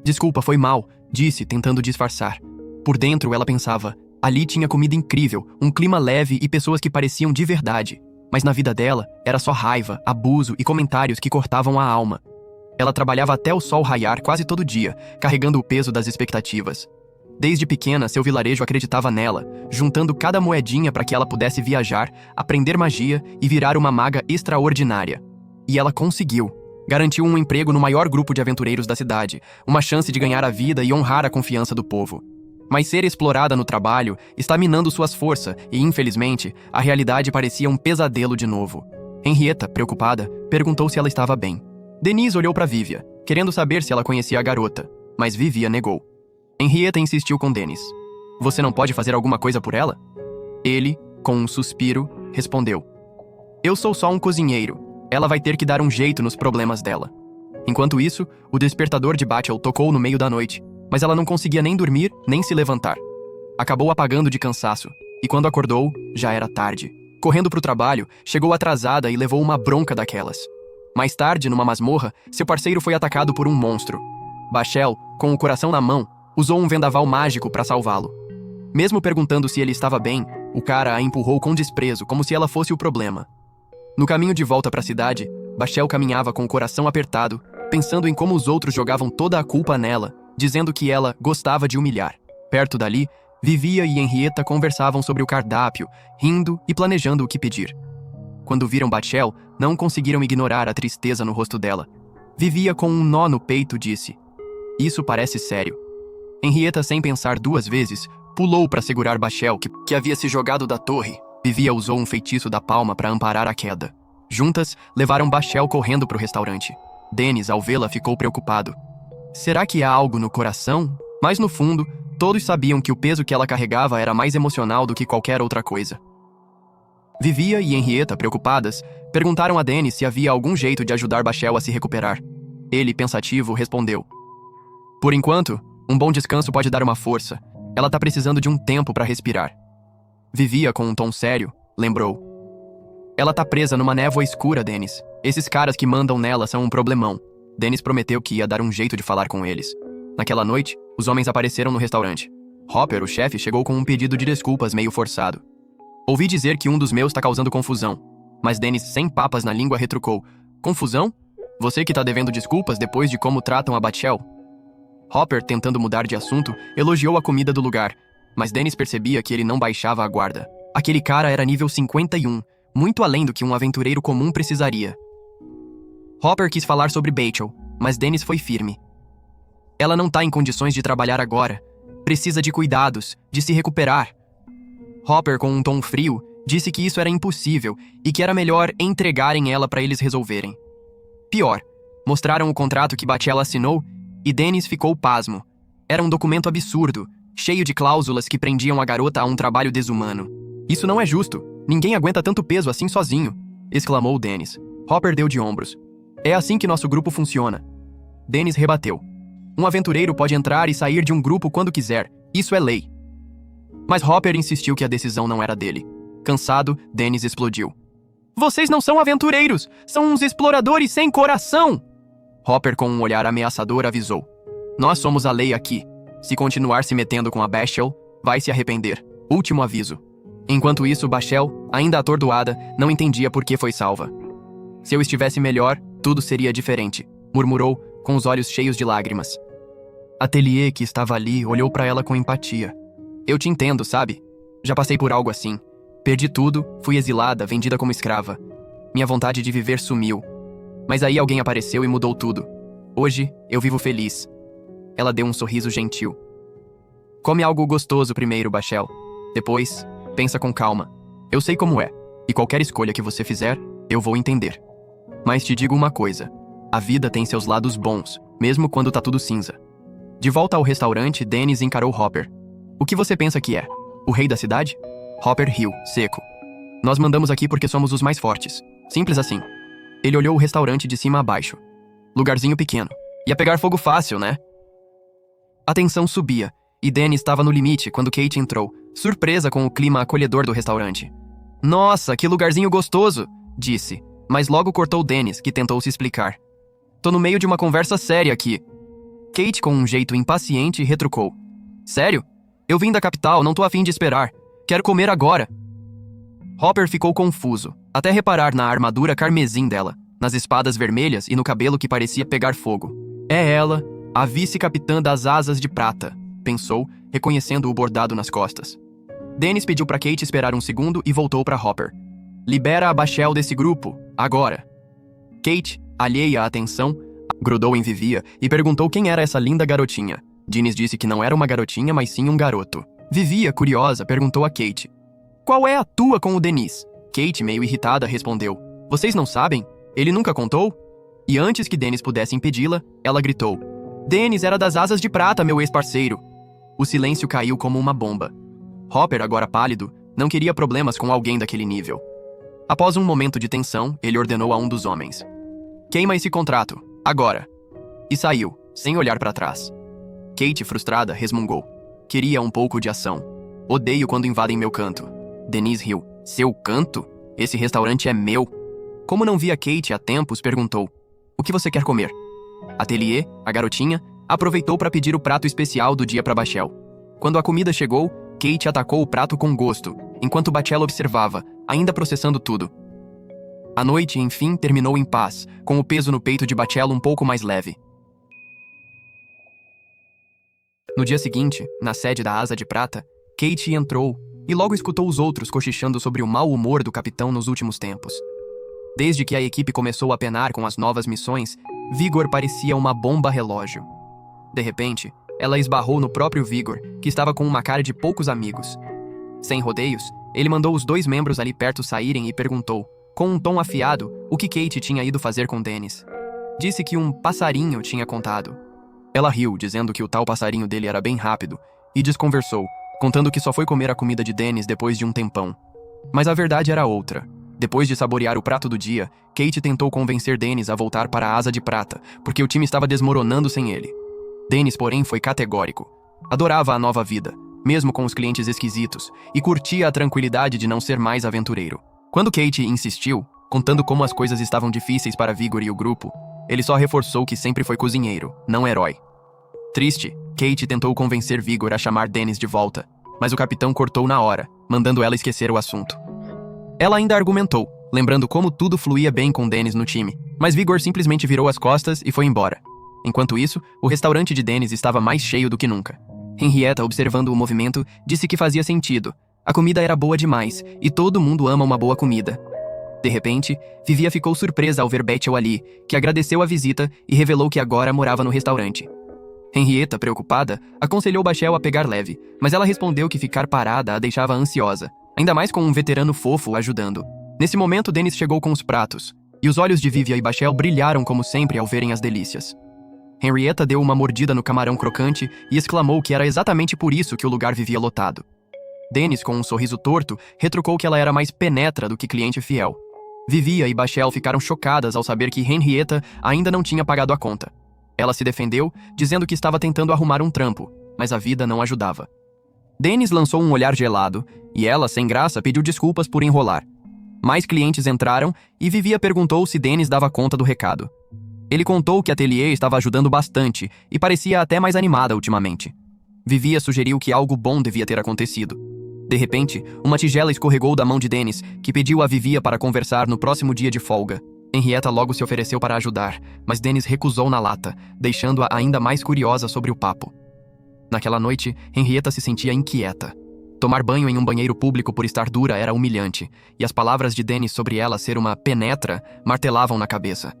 Desculpa, foi mal, disse, tentando disfarçar. Por dentro, ela pensava, ali tinha comida incrível, um clima leve e pessoas que pareciam de verdade. Mas na vida dela, era só raiva, abuso e comentários que cortavam a alma. Ela trabalhava até o sol raiar quase todo dia, carregando o peso das expectativas. Desde pequena, seu vilarejo acreditava nela, juntando cada moedinha para que ela pudesse viajar, aprender magia e virar uma maga extraordinária. E ela conseguiu. Garantiu um emprego no maior grupo de aventureiros da cidade, uma chance de ganhar a vida e honrar a confiança do povo. Mas ser explorada no trabalho está minando suas forças e, infelizmente, a realidade parecia um pesadelo de novo. Henrietta, preocupada, perguntou se ela estava bem. Denise olhou para Vivia, querendo saber se ela conhecia a garota, mas Vivia negou. Henrietta insistiu com Dennis. Você não pode fazer alguma coisa por ela? Ele, com um suspiro, respondeu. Eu sou só um cozinheiro. Ela vai ter que dar um jeito nos problemas dela. Enquanto isso, o despertador de Bachel tocou no meio da noite, mas ela não conseguia nem dormir, nem se levantar. Acabou apagando de cansaço, e quando acordou, já era tarde. Correndo para o trabalho, chegou atrasada e levou uma bronca daquelas. Mais tarde, numa masmorra, seu parceiro foi atacado por um monstro. Bachel, com o coração na mão, usou um vendaval mágico para salvá-lo. Mesmo perguntando se ele estava bem, o cara a empurrou com desprezo, como se ela fosse o problema. No caminho de volta para a cidade, Bachel caminhava com o coração apertado, pensando em como os outros jogavam toda a culpa nela, dizendo que ela gostava de humilhar. Perto dali, Vivia e Henrietta conversavam sobre o cardápio, rindo e planejando o que pedir. Quando viram Bachel, não conseguiram ignorar a tristeza no rosto dela. Vivia com um nó no peito, disse. Isso parece sério. Henrietta, sem pensar 2 vezes, pulou para segurar Bachel, que havia se jogado da torre. Vivia usou um feitiço da palma para amparar a queda. Juntas, levaram Bachel correndo para o restaurante. Dennis, ao vê-la, ficou preocupado. Será que há algo no coração? Mas no fundo, todos sabiam que o peso que ela carregava era mais emocional do que qualquer outra coisa. Vivia e Henrietta, preocupadas, perguntaram a Dennis se havia algum jeito de ajudar Bachel a se recuperar. Ele, pensativo, respondeu: "Por enquanto, um bom descanso pode dar uma força. Ela tá precisando de um tempo para respirar." Vivia com um tom sério, lembrou: "Ela tá presa numa névoa escura, Dennis. Esses caras que mandam nela são um problemão." Dennis prometeu que ia dar um jeito de falar com eles. Naquela noite, os homens apareceram no restaurante. Hopper, o chefe, chegou com um pedido de desculpas meio forçado. "Ouvi dizer que um dos meus tá causando confusão." Mas Dennis, sem papas na língua, retrucou: "Confusão? Você que tá devendo desculpas depois de como tratam a Bachel?" Hopper, tentando mudar de assunto, elogiou a comida do lugar, mas Dennis percebia que ele não baixava a guarda. Aquele cara era nível 51, muito além do que um aventureiro comum precisaria. Hopper quis falar sobre Bachel, mas Dennis foi firme. "Ela não tá em condições de trabalhar agora. Precisa de cuidados, de se recuperar." Hopper, com um tom frio, disse que isso era impossível e que era melhor entregarem ela para eles resolverem. Pior, mostraram o contrato que Bachel assinou e Dennis ficou pasmo. Era um documento absurdo, cheio de cláusulas que prendiam a garota a um trabalho desumano. "Isso não é justo. Ninguém aguenta tanto peso assim sozinho", exclamou Dennis. Hopper deu de ombros. "É assim que nosso grupo funciona." Dennis rebateu: "Um aventureiro pode entrar e sair de um grupo quando quiser. Isso é lei." Mas Hopper insistiu que a decisão não era dele. Cansado, Dennis explodiu: "Vocês não são aventureiros! São uns exploradores sem coração!" Hopper, com um olhar ameaçador, avisou: "Nós somos a lei aqui. Se continuar se metendo com a Bachel, vai se arrepender. Último aviso." Enquanto isso, Bachel, ainda atordoada, não entendia por que foi salva. "Se eu estivesse melhor, tudo seria diferente", murmurou, com os olhos cheios de lágrimas. Atelier, que estava ali, olhou para ela com empatia. "Eu te entendo, sabe? Já passei por algo assim. Perdi tudo, fui exilada, vendida como escrava. Minha vontade de viver sumiu. Mas aí alguém apareceu e mudou tudo. Hoje, eu vivo feliz." Ela deu um sorriso gentil. "Come algo gostoso primeiro, Bachel. Depois, pensa com calma. Eu sei como é, e qualquer escolha que você fizer, eu vou entender. Mas te digo uma coisa. A vida tem seus lados bons, mesmo quando tá tudo cinza." De volta ao restaurante, Dennis encarou Hopper. "O que você pensa que é? O rei da cidade?" Hopper riu, seco. "Nós mandamos aqui porque somos os mais fortes. Simples assim." Ele olhou o restaurante de cima a baixo. Lugarzinho pequeno. Ia pegar fogo fácil, né? A tensão subia, e Dennis estava no limite quando Kate entrou, surpresa com o clima acolhedor do restaurante. "Nossa, que lugarzinho gostoso!" disse, mas logo cortou Dennis, que tentou se explicar. "Tô no meio de uma conversa séria aqui." Kate, com um jeito impaciente, retrucou: "Sério? Eu vim da capital, não tô afim de esperar. Quero comer agora." Hopper ficou confuso, até reparar na armadura carmesim dela, nas espadas vermelhas e no cabelo que parecia pegar fogo. "É ela, a vice-capitã das Asas de Prata", pensou, reconhecendo o bordado nas costas. Dennis pediu para Kate esperar um segundo e voltou para Hopper. "Libera a Bachel desse grupo, agora." Kate, alheia à atenção, grudou em Vivia e perguntou quem era essa linda garotinha. Dennis disse que não era uma garotinha, mas sim um garoto. Vivia, curiosa, perguntou a Kate: "Qual é a tua com o Dennis?" Kate, meio irritada, respondeu: "Vocês não sabem? Ele nunca contou?" E antes que Dennis pudesse impedi-la, ela gritou: "Dennis era das Asas de Prata, meu ex-parceiro." O silêncio caiu como uma bomba. Hopper, agora pálido, não queria problemas com alguém daquele nível. Após um momento de tensão, ele ordenou a um dos homens: "Queima esse contrato, agora." E saiu, sem olhar para trás. Kate, frustrada, resmungou: "Queria um pouco de ação. Odeio quando invadem meu canto." Dennis riu: "Seu canto? Esse restaurante é meu." Como não via Kate há tempos, perguntou: "O que você quer comer?" Atelier, a garotinha, aproveitou para pedir o prato especial do dia para Bachel. Quando a comida chegou, Kate atacou o prato com gosto, enquanto Bachel observava, ainda processando tudo. A noite, enfim, terminou em paz, com o peso no peito de Bachel um pouco mais leve. No dia seguinte, na sede da Asa de Prata, Kate entrou e logo escutou os outros cochichando sobre o mau humor do capitão nos últimos tempos. Desde que a equipe começou a penar com as novas missões, Vigor parecia uma bomba relógio. De repente, ela esbarrou no próprio Vigor, que estava com uma cara de poucos amigos. Sem rodeios, ele mandou os dois membros ali perto saírem e perguntou, com um tom afiado, o que Kate tinha ido fazer com Dennis. Disse que um passarinho tinha contado. Ela riu, dizendo que o tal passarinho dele era bem rápido, e desconversou, contando que só foi comer a comida de Dennis depois de um tempão. Mas a verdade era outra. Depois de saborear o prato do dia, Kate tentou convencer Dennis a voltar para a Asa de Prata, porque o time estava desmoronando sem ele. Dennis, porém, foi categórico. Adorava a nova vida, mesmo com os clientes esquisitos, e curtia a tranquilidade de não ser mais aventureiro. Quando Kate insistiu, contando como as coisas estavam difíceis para Vigor e o grupo, ele só reforçou que sempre foi cozinheiro, não herói. Triste, Kate tentou convencer Vigor a chamar Dennis de volta, mas o capitão cortou na hora, mandando ela esquecer o assunto. Ela ainda argumentou, lembrando como tudo fluía bem com Dennis no time, mas Vigor simplesmente virou as costas e foi embora. Enquanto isso, o restaurante de Dennis estava mais cheio do que nunca. Henrietta, observando o movimento, disse que fazia sentido. A comida era boa demais, e todo mundo ama uma boa comida. De repente, Vivia ficou surpresa ao ver Bethel ali, que agradeceu a visita e revelou que agora morava no restaurante. Henrietta, preocupada, aconselhou Bachel a pegar leve, mas ela respondeu que ficar parada a deixava ansiosa, ainda mais com um veterano fofo ajudando. Nesse momento, Dennis chegou com os pratos, e os olhos de Vivia e Bachel brilharam como sempre ao verem as delícias. Henrietta deu uma mordida no camarão crocante e exclamou que era exatamente por isso que o lugar vivia lotado. Dennis, com um sorriso torto, retrucou que ela era mais penetra do que cliente fiel. Vivia e Bachel ficaram chocadas ao saber que Henrietta ainda não tinha pagado a conta. Ela se defendeu, dizendo que estava tentando arrumar um trampo, mas a vida não ajudava. Dennis lançou um olhar gelado, e ela, sem graça, pediu desculpas por enrolar. Mais clientes entraram e Vivia perguntou se Dennis dava conta do recado. Ele contou que a Atelier estava ajudando bastante e parecia até mais animada ultimamente. Vivia sugeriu que algo bom devia ter acontecido. De repente, uma tigela escorregou da mão de Dennis, que pediu a Vivia para conversar no próximo dia de folga. Henrietta logo se ofereceu para ajudar, mas Dennis recusou na lata, deixando-a ainda mais curiosa sobre o papo. Naquela noite, Henrietta se sentia inquieta. Tomar banho em um banheiro público por estar dura era humilhante, e as palavras de Dennis sobre ela ser uma penetra martelavam na cabeça.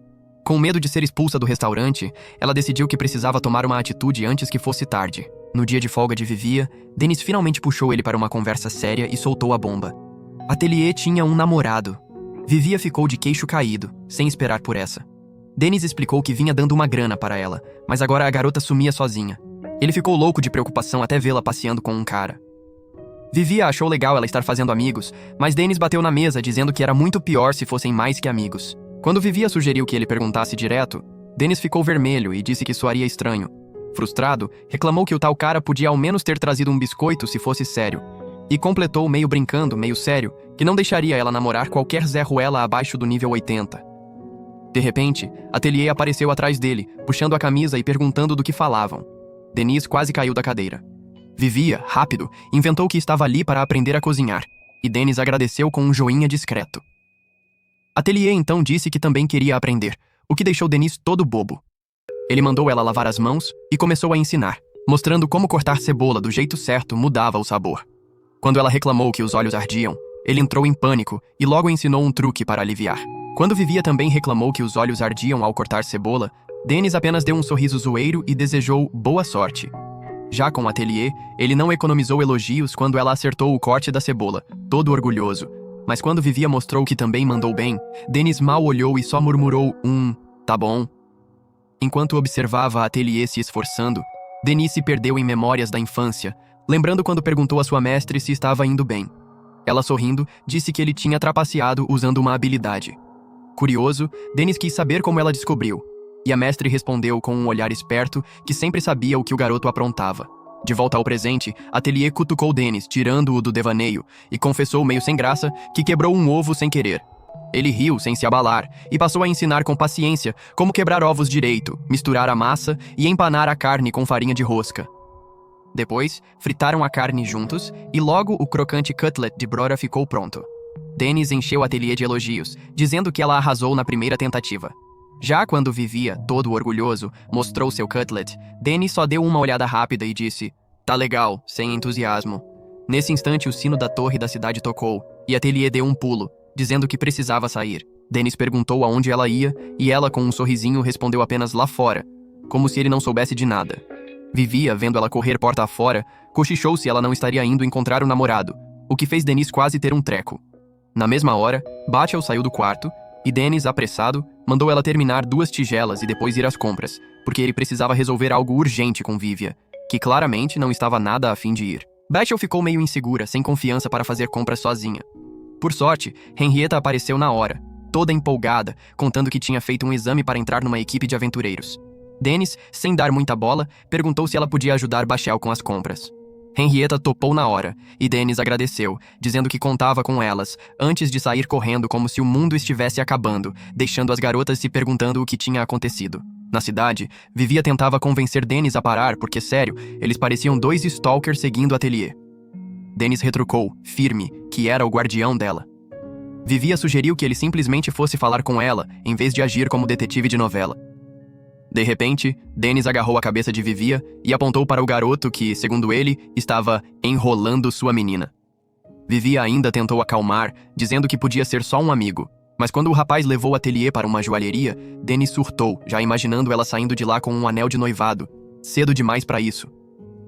Com medo de ser expulsa do restaurante, ela decidiu que precisava tomar uma atitude antes que fosse tarde. No dia de folga de Vivia, Dennis finalmente puxou ele para uma conversa séria e soltou a bomba. Atelier tinha um namorado. Vivia ficou de queixo caído, sem esperar por essa. Dennis explicou que vinha dando uma grana para ela, mas agora a garota sumia sozinha. Ele ficou louco de preocupação até vê-la passeando com um cara. Vivia achou legal ela estar fazendo amigos, mas Dennis bateu na mesa dizendo que era muito pior se fossem mais que amigos. Quando Vivia sugeriu que ele perguntasse direto, Dennis ficou vermelho e disse que soaria estranho. Frustrado, reclamou que o tal cara podia ao menos ter trazido um biscoito se fosse sério. E completou meio brincando, meio sério, que não deixaria ela namorar qualquer Zé Ruela abaixo do nível 80. De repente, Atelier apareceu atrás dele, puxando a camisa e perguntando do que falavam. Dennis quase caiu da cadeira. Vivia, rápido, inventou que estava ali para aprender a cozinhar, e Dennis agradeceu com um joinha discreto. Atelier então disse que também queria aprender, o que deixou Dennis todo bobo. Ele mandou ela lavar as mãos e começou a ensinar, mostrando como cortar cebola do jeito certo mudava o sabor. Quando ela reclamou que os olhos ardiam, ele entrou em pânico e logo ensinou um truque para aliviar. Quando Vivia também reclamou que os olhos ardiam ao cortar cebola, Dennis apenas deu um sorriso zoeiro e desejou boa sorte. Já com Atelier, ele não economizou elogios quando ela acertou o corte da cebola, todo orgulhoso. Mas quando Vivia mostrou que também mandou bem, Dennis mal olhou e só murmurou tá bom. Enquanto observava Atelier se esforçando, Dennis se perdeu em memórias da infância, lembrando quando perguntou à sua mestre se estava indo bem. Ela, sorrindo, disse que ele tinha trapaceado usando uma habilidade. Curioso, Dennis quis saber como ela descobriu, e a mestre respondeu com um olhar esperto que sempre sabia o que o garoto aprontava. De volta ao presente, Atelier cutucou Dennis, tirando-o do devaneio, e confessou meio sem graça que quebrou um ovo sem querer. Ele riu sem se abalar e passou a ensinar com paciência como quebrar ovos direito, misturar a massa e empanar a carne com farinha de rosca. Depois, fritaram a carne juntos e logo o crocante cutlet de Brora ficou pronto. Dennis encheu o Atelier de elogios, dizendo que ela arrasou na primeira tentativa. Já quando Vivia, todo orgulhoso, mostrou seu cutlet, Dennis só deu uma olhada rápida e disse: "Tá legal", sem entusiasmo. Nesse instante, o sino da torre da cidade tocou, e Atelier deu um pulo, dizendo que precisava sair. Dennis perguntou aonde ela ia, e ela, com um sorrisinho, respondeu apenas lá fora, como se ele não soubesse de nada. Vivia, vendo ela correr porta afora, cochichou se ela não estaria indo encontrar o namorado, o que fez Dennis quase ter um treco. Na mesma hora, Bachel saiu do quarto, e Dennis, apressado, mandou ela terminar 2 tigelas e depois ir às compras, porque ele precisava resolver algo urgente com Vivia, que claramente não estava nada a fim de ir. Bachel ficou meio insegura, sem confiança para fazer compras sozinha. Por sorte, Henrietta apareceu na hora, toda empolgada, contando que tinha feito um exame para entrar numa equipe de aventureiros. Dennis, sem dar muita bola, perguntou se ela podia ajudar Bachel com as compras. Henrietta topou na hora, e Dennis agradeceu, dizendo que contava com elas, antes de sair correndo como se o mundo estivesse acabando, deixando as garotas se perguntando o que tinha acontecido. Na cidade, Vivia tentava convencer Dennis a parar porque, sério, eles pareciam dois stalkers seguindo o ateliê. Dennis retrucou, firme, que era o guardião dela. Vivia sugeriu que ele simplesmente fosse falar com ela, em vez de agir como detetive de novela. De repente, Dennis agarrou a cabeça de Vivia e apontou para o garoto que, segundo ele, estava enrolando sua menina. Vivia ainda tentou acalmar, dizendo que podia ser só um amigo. Mas quando o rapaz levou o ateliê para uma joalheria, Dennis surtou, já imaginando ela saindo de lá com um anel de noivado. Cedo demais para isso.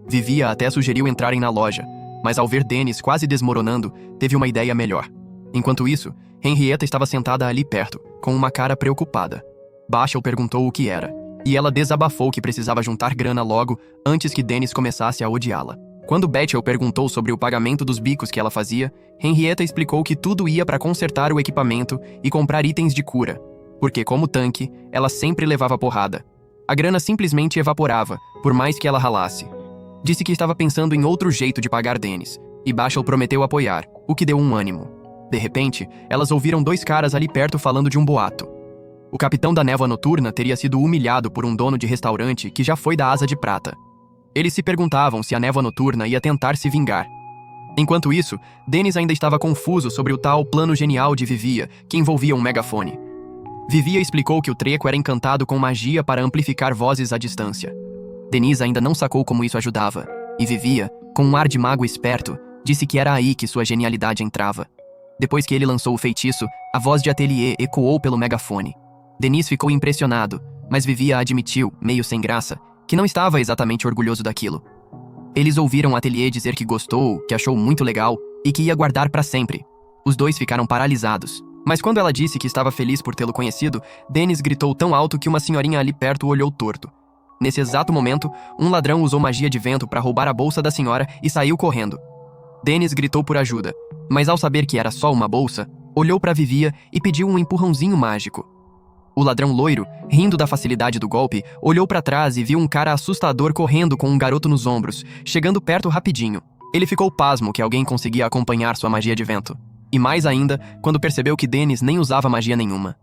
Vivia até sugeriu entrarem na loja, mas ao ver Dennis quase desmoronando, teve uma ideia melhor. Enquanto isso, Henrietta estava sentada ali perto, com uma cara preocupada. Bachel perguntou o que era, e ela desabafou que precisava juntar grana logo, antes que Dennis começasse a odiá-la. Quando Bachel perguntou sobre o pagamento dos bicos que ela fazia, Henrietta explicou que tudo ia para consertar o equipamento e comprar itens de cura, porque como tanque, ela sempre levava porrada. A grana simplesmente evaporava, por mais que ela ralasse. Disse que estava pensando em outro jeito de pagar Dennis, e Bachel prometeu apoiar, o que deu um ânimo. De repente, elas ouviram dois caras ali perto falando de um boato. O capitão da névoa noturna teria sido humilhado por um dono de restaurante que já foi da Asa de Prata. Eles se perguntavam se a névoa noturna ia tentar se vingar. Enquanto isso, Dennis ainda estava confuso sobre o tal plano genial de Vivia, que envolvia um megafone. Vivia explicou que o treco era encantado com magia para amplificar vozes à distância. Dennis ainda não sacou como isso ajudava, e Vivia, com um ar de mago esperto, disse que era aí que sua genialidade entrava. Depois que ele lançou o feitiço, a voz de Atelier ecoou pelo megafone. Dennis ficou impressionado, mas Vivia admitiu, meio sem graça, que não estava exatamente orgulhoso daquilo. Eles ouviram Atelier dizer que gostou, que achou muito legal e que ia guardar para sempre. Os dois ficaram paralisados. Mas quando ela disse que estava feliz por tê-lo conhecido, Dennis gritou tão alto que uma senhorinha ali perto o olhou torto. Nesse exato momento, um ladrão usou magia de vento para roubar a bolsa da senhora e saiu correndo. Dennis gritou por ajuda, mas ao saber que era só uma bolsa, olhou para Vivia e pediu um empurrãozinho mágico. O ladrão loiro, rindo da facilidade do golpe, olhou para trás e viu um cara assustador correndo com um garoto nos ombros, chegando perto rapidinho. Ele ficou pasmo que alguém conseguia acompanhar sua magia de vento. E mais ainda, quando percebeu que Dennis nem usava magia nenhuma.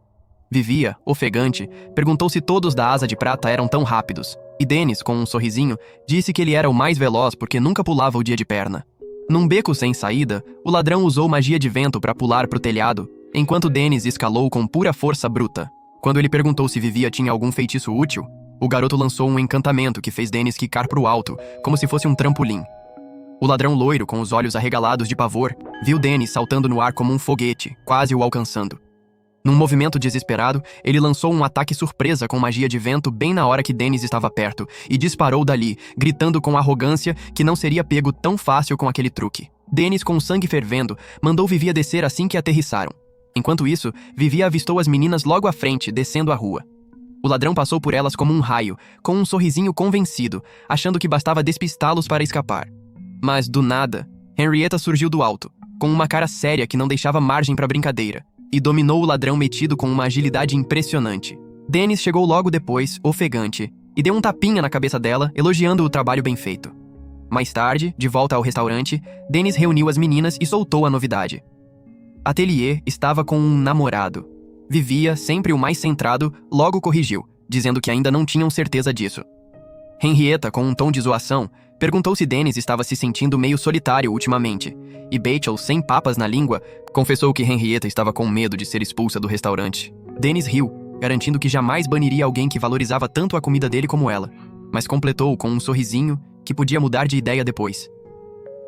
Vivia, ofegante, perguntou se todos da Asa de Prata eram tão rápidos, e Dennis, com um sorrisinho, disse que ele era o mais veloz porque nunca pulava o dia de perna. Num beco sem saída, o ladrão usou magia de vento para pular pro telhado, enquanto Dennis escalou com pura força bruta. Quando ele perguntou se Vivia tinha algum feitiço útil, o garoto lançou um encantamento que fez Dennis quicar pro alto, como se fosse um trampolim. O ladrão loiro, com os olhos arregalados de pavor, viu Dennis saltando no ar como um foguete, quase o alcançando. Num movimento desesperado, ele lançou um ataque surpresa com magia de vento bem na hora que Dennis estava perto, e disparou dali, gritando com arrogância que não seria pego tão fácil com aquele truque. Dennis, com sangue fervendo, mandou Vivia descer assim que aterrissaram. Enquanto isso, Vivia avistou as meninas logo à frente, descendo a rua. O ladrão passou por elas como um raio, com um sorrisinho convencido, achando que bastava despistá-los para escapar. Mas, do nada, Henrietta surgiu do alto, com uma cara séria que não deixava margem para brincadeira, e dominou o ladrão metido com uma agilidade impressionante. Dennis chegou logo depois, ofegante, e deu um tapinha na cabeça dela, elogiando o trabalho bem feito. Mais tarde, de volta ao restaurante, Dennis reuniu as meninas e soltou a novidade. Atelier estava com um namorado. Vivia, sempre o mais centrado, logo corrigiu, dizendo que ainda não tinham certeza disso. Henrietta, com um tom de zoação, perguntou se Dennis estava se sentindo meio solitário ultimamente, e Bachel, sem papas na língua, confessou que Henrietta estava com medo de ser expulsa do restaurante. Dennis riu, garantindo que jamais baniria alguém que valorizava tanto a comida dele como ela, mas completou com um sorrisinho que podia mudar de ideia depois.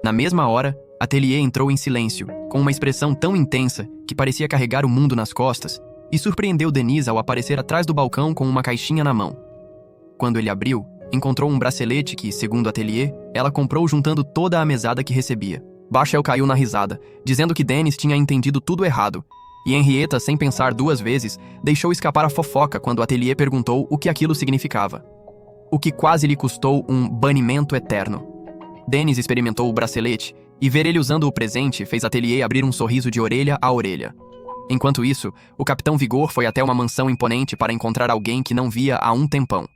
Na mesma hora, Atelier entrou em silêncio, com uma expressão tão intensa que parecia carregar o mundo nas costas, e surpreendeu Dennis ao aparecer atrás do balcão com uma caixinha na mão. Quando ele abriu, encontrou um bracelete que, segundo Atelier, ela comprou juntando toda a mesada que recebia. Bachel caiu na risada, dizendo que Dennis tinha entendido tudo errado, e Henrietta, sem pensar duas vezes, deixou escapar a fofoca quando Atelier perguntou o que aquilo significava. O que quase lhe custou um banimento eterno. Dennis experimentou o bracelete E ver ele usando o presente fez Atelier abrir um sorriso de orelha a orelha. Enquanto isso, o Capitão Vigor foi até uma mansão imponente para encontrar alguém que não via há um tempão.